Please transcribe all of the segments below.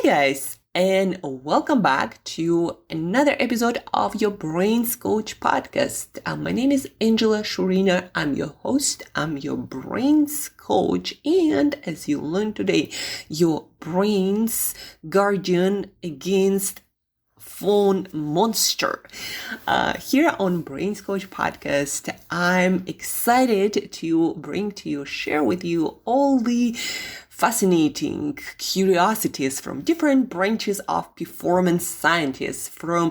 Hey guys, and welcome back to another episode of your Brains Coach podcast. My name is Angela Shurina. I'm your host. I'm your Brains Coach. And as you learned today, your brain's guardian against phone monster. Here on Brains Coach podcast, I'm excited to share with you all the fascinating curiosities from different branches of performance scientists, from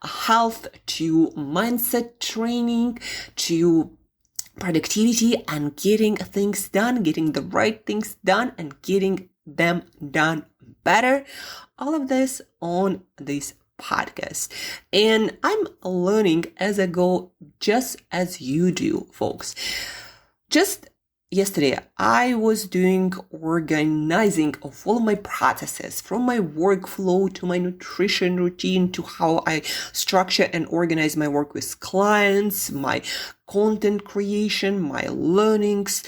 health to mindset training to productivity and getting things done, getting the right things done and getting them done better. All of this on this podcast. And I'm learning as I go, just as you do, folks. Just yesterday, I was doing organizing of all of my processes, from my workflow to my nutrition routine to how I structure and organize my work with clients, my content creation, my learnings.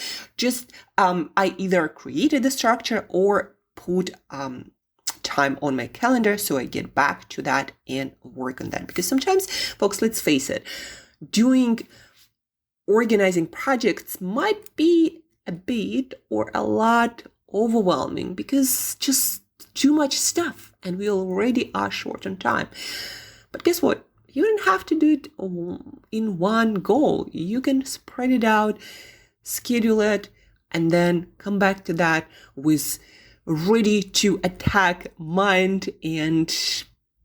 I either created the structure or put time on my calendar so I get back to that and work on that. Because sometimes, folks, let's face it, organizing projects might be a bit or a lot overwhelming because just too much stuff and we already are short on time. But guess what? You don't have to do it in one go. You can spread it out, schedule it, and then come back to that with ready to attack mind and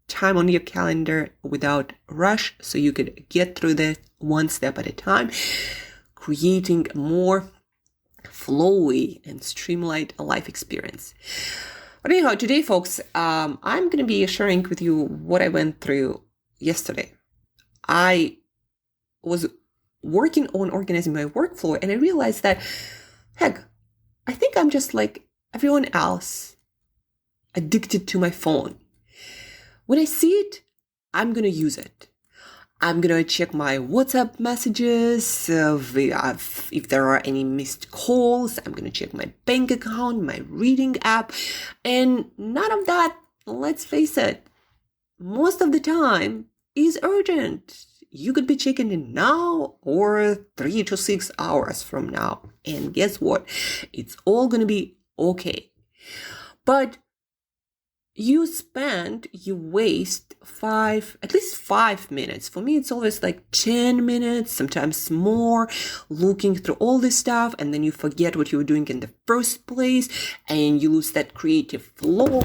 time on your calendar without rush, so you could get through this one step at a time, creating a more flowy and streamlined life experience. But anyhow, today, folks, I'm going to be sharing with you what I went through yesterday. I was working on organizing my workflow and I realized that, heck, I think I'm just like everyone else, addicted to my phone. When I see it, I'm going to use it. I'm going to check my WhatsApp messages. If there are any missed calls, I'm going to check my bank account, my reading app. And none of that, let's face it, most of the time is urgent. You could be checking it now or 3 to 6 hours from now. And guess what? It's all going to be okay. But you waste at least 5 minutes. For me, it's always like 10 minutes, sometimes more, looking through all this stuff. And then you forget what you were doing in the first place and you lose that creative flow.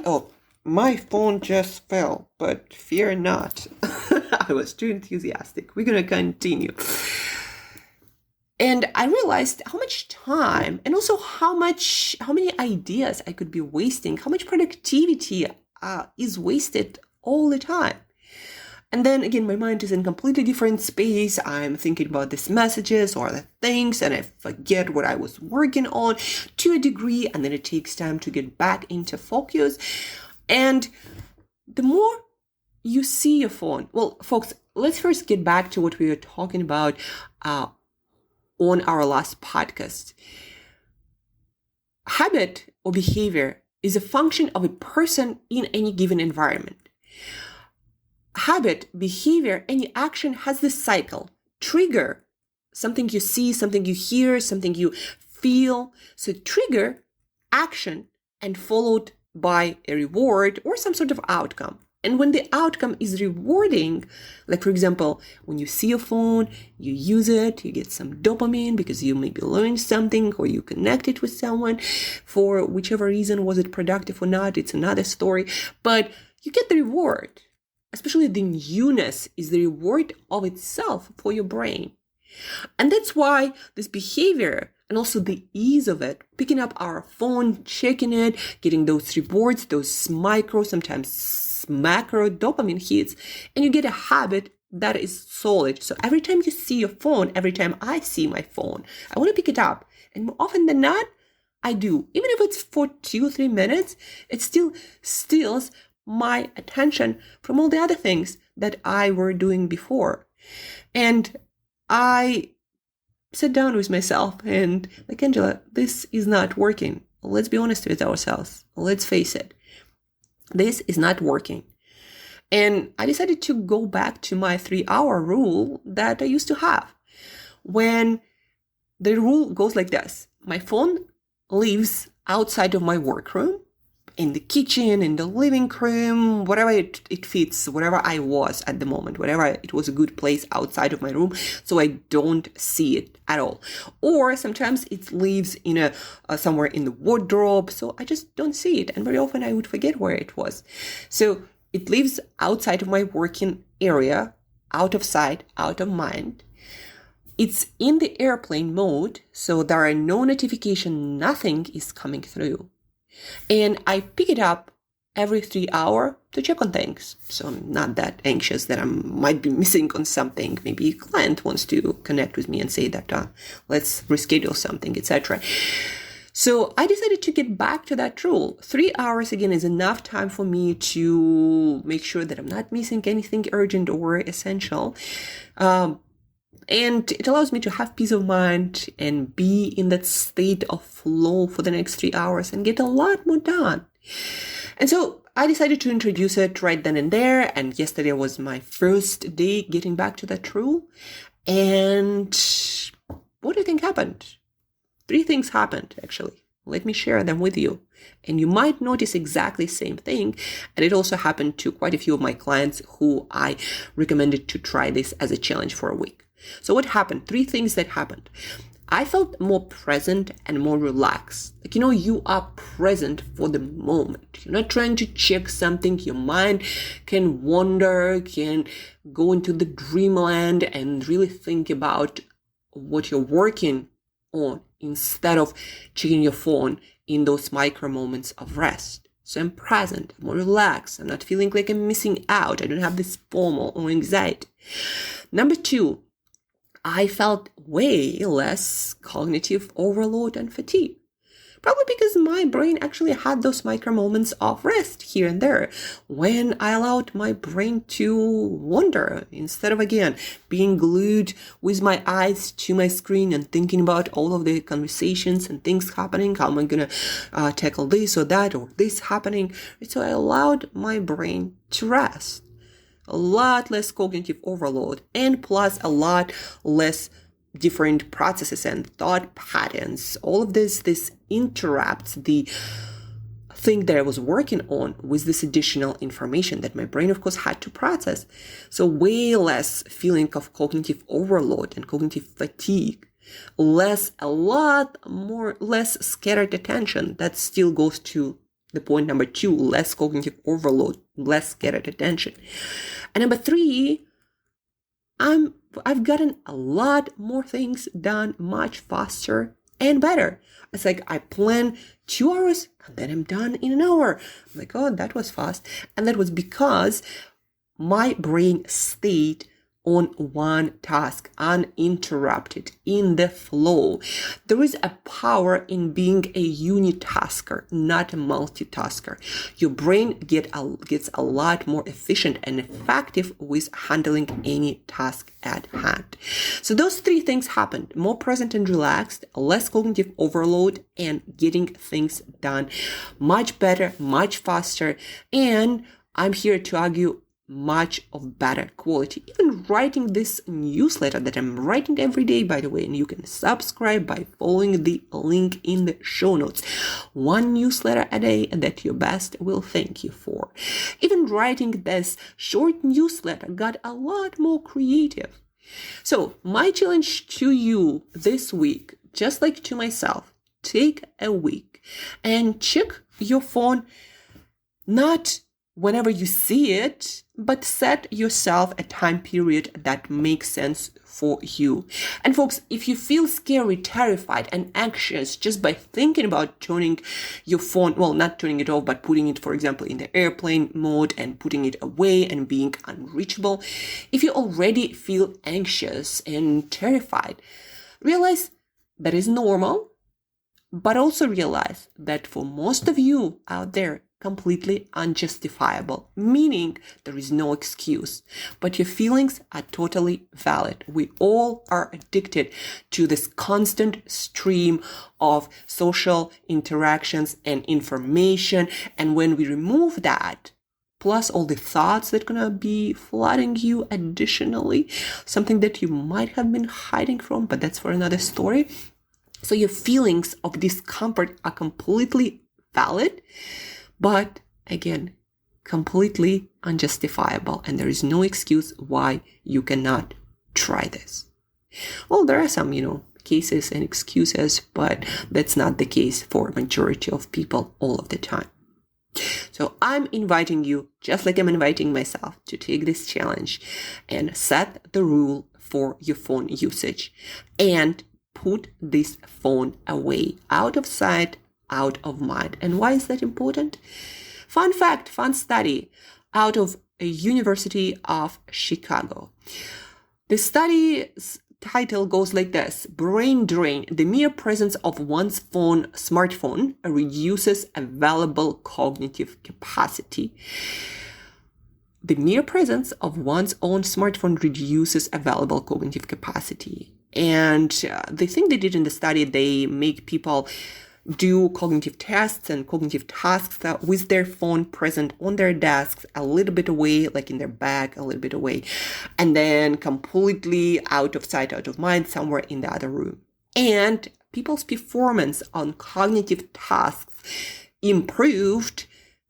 Oh, my phone just fell, but fear not. I was too enthusiastic. We're going to continue. And I realized how much time and also how many ideas I could be wasting, how much productivity is wasted all the time. And then again, my mind is in a completely different space. I'm thinking about these messages or the things and I forget what I was working on to a degree. And then it takes time to get back into focus. And the more you see your phone, well, folks, let's first get back to what we were talking about on our last podcast. Habit or behavior is a function of a person in any given environment. Habit, behavior, any action has this cycle. Trigger, something you see, something you hear, something you feel. So trigger, action, and followed by a reward or some sort of outcome. And when the outcome is rewarding, like for example, when you see a phone, you use it, you get some dopamine because you maybe learned something or you connected with someone for whichever reason, was it productive or not, it's another story, but you get the reward. Especially the newness is the reward of itself for your brain. And that's why this behavior and also the ease of it, picking up our phone, checking it, getting those rewards, those micro, sometimes macro dopamine hits, and you get a habit that is solid. So every time you see your phone, every time I see my phone, I want to pick it up. And more often than not, I do. Even if it's for 2-3 minutes, it still steals my attention from all the other things that I were doing before. And I sat down with myself and like, Angela, this is not working. let's be honest with ourselves. Let's face it. This is not working. And I decided to go back to my 3-hour rule that I used to have. When the rule goes like this: my phone lives outside of my workroom, in the kitchen, in the living room, whatever it fits, wherever I was at the moment, whatever it was a good place outside of my room, so I don't see it at all. Or sometimes it lives in somewhere in the wardrobe, so I just don't see it. And very often I would forget where it was. So it lives outside of my working area, out of sight, out of mind. It's in the airplane mode, so there are no notifications, nothing is coming through. And I pick it up every 3 hours to check on things. So I'm not that anxious that I might be missing on something. Maybe a client wants to connect with me and say that let's reschedule something, etc. So I decided to get back to that rule. 3 hours, again, is enough time for me to make sure that I'm not missing anything urgent or essential. And it allows me to have peace of mind and be in that state of flow for the next 3 hours and get a lot more done. And so I decided to introduce it right then and there. And yesterday was my first day getting back to that rule. And what do you think happened? 3 things happened, actually. Let me share them with you. And you might notice exactly the same thing. And it also happened to quite a few of my clients who I recommended to try this as a challenge for a week. So what happened? 3 things that happened. I felt more present and more relaxed. Like, you are present for the moment. You're not trying to check something. Your mind can wander, can go into the dreamland and really think about what you're working on instead of checking your phone in those micro moments of rest. So I'm present, I'm more relaxed. I'm not feeling like I'm missing out. I don't have this FOMO or anxiety. Number 2, I felt way less cognitive overload and fatigue. Probably because my brain actually had those micro moments of rest here and there when I allowed my brain to wander instead of, again, being glued with my eyes to my screen and thinking about all of the conversations and things happening. How am I going to tackle this or that or this happening? So I allowed my brain to rest. A lot less cognitive overload, and plus a lot less different processes and thought patterns. All of this interrupts the thing that I was working on with this additional information that my brain, of course, had to process. So way less feeling of cognitive overload and cognitive fatigue. Less scattered attention. That still goes to the point number 2, less cognitive overload, less scattered attention. And number 3, I've gotten a lot more things done much faster and better. It's like I plan 2 hours and then I'm done in an hour. I'm like, oh, that was fast. And that was because my brain stayed on one task, uninterrupted, in the flow. There is a power in being a unitasker, not a multitasker. Your brain gets a lot more efficient and effective with handling any task at hand. So those 3 things happened: more present and relaxed, less cognitive overload, and getting things done much better, much faster. And I'm here to argue much of better quality. Even writing this newsletter that I'm writing every day, by the way, and you can subscribe by following the link in the show notes. 1 newsletter a day that your best will thank you for. Even writing this short newsletter got a lot more creative. So my challenge to you this week, just like to myself, take a week and check your phone, not whenever you see it, but set yourself a time period that makes sense for you. And folks, if you feel scary, terrified, and anxious just by thinking about turning your phone, well, not turning it off, but putting it, for example, in the airplane mode and putting it away and being unreachable, if you already feel anxious and terrified, realize that is normal, but also realize that for most of you out there, completely unjustifiable, meaning there is no excuse, but your feelings are totally valid. We all are addicted to this constant stream of social interactions and information. And when we remove that, plus all the thoughts that are going to be flooding you additionally, something that you might have been hiding from, but that's for another story. So your feelings of discomfort are completely valid, but again, completely unjustifiable. And there is no excuse why you cannot try this. Well, there are some, cases and excuses, but that's not the case for majority of people all of the time. So I'm inviting you, just like I'm inviting myself, to take this challenge and set the rule for your phone usage and put this phone away, out of sight, out of mind. And why is that important? Fun fact, fun study out of a University of Chicago. The study's title goes like this: Brain drain. The mere presence of one's smartphone reduces available cognitive capacity. The mere presence of one's own smartphone reduces available cognitive capacity. And the thing they did in the study, they make people do cognitive tests and cognitive tasks with their phone present on their desks, a little bit away, like in their bag, a little bit away, and then completely out of sight, out of mind, somewhere in the other room. And people's performance on cognitive tasks improved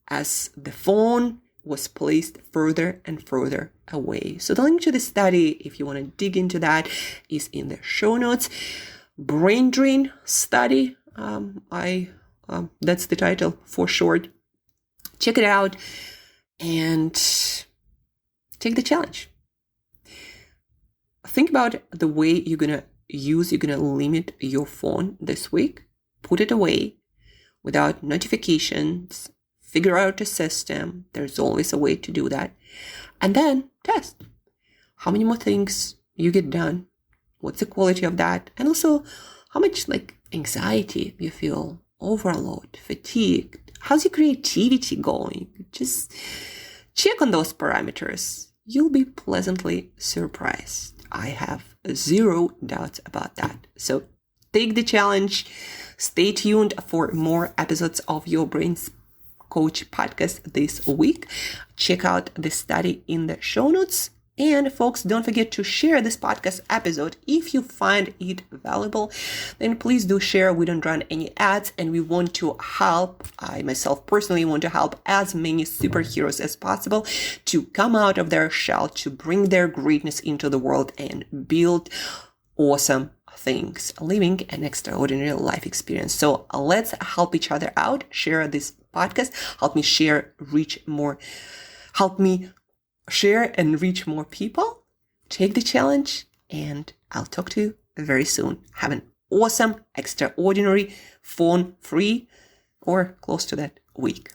as the phone was placed further and further away. So the link to the study, if you want to dig into that, is in the show notes. Brain drain study. That's the title for short. Check it out and take the challenge. Think about the way you're going to limit your phone this week. Put it away without notifications. Figure out a system. There's always a way to do that. And then test how many more things you get done. What's the quality of that? And also how much anxiety you feel, overload, fatigue. How's your creativity going? Just check on those parameters. You'll be pleasantly surprised. I have zero doubts about that. So take the challenge. Stay tuned for more episodes of Your Brain's Coach podcast this week. Check out the study in the show notes. And folks, don't forget to share this podcast episode. If you find it valuable, then please do share. We don't run any ads, and we want to help. I myself personally want to help as many superheroes as possible to come out of their shell, to bring their greatness into the world and build awesome things, living an extraordinary life experience. So let's help each other out. Share this podcast. Help me share and reach more people. Take the challenge, and I'll talk to you very soon. Have an awesome, extraordinary, phone-free or close to that week.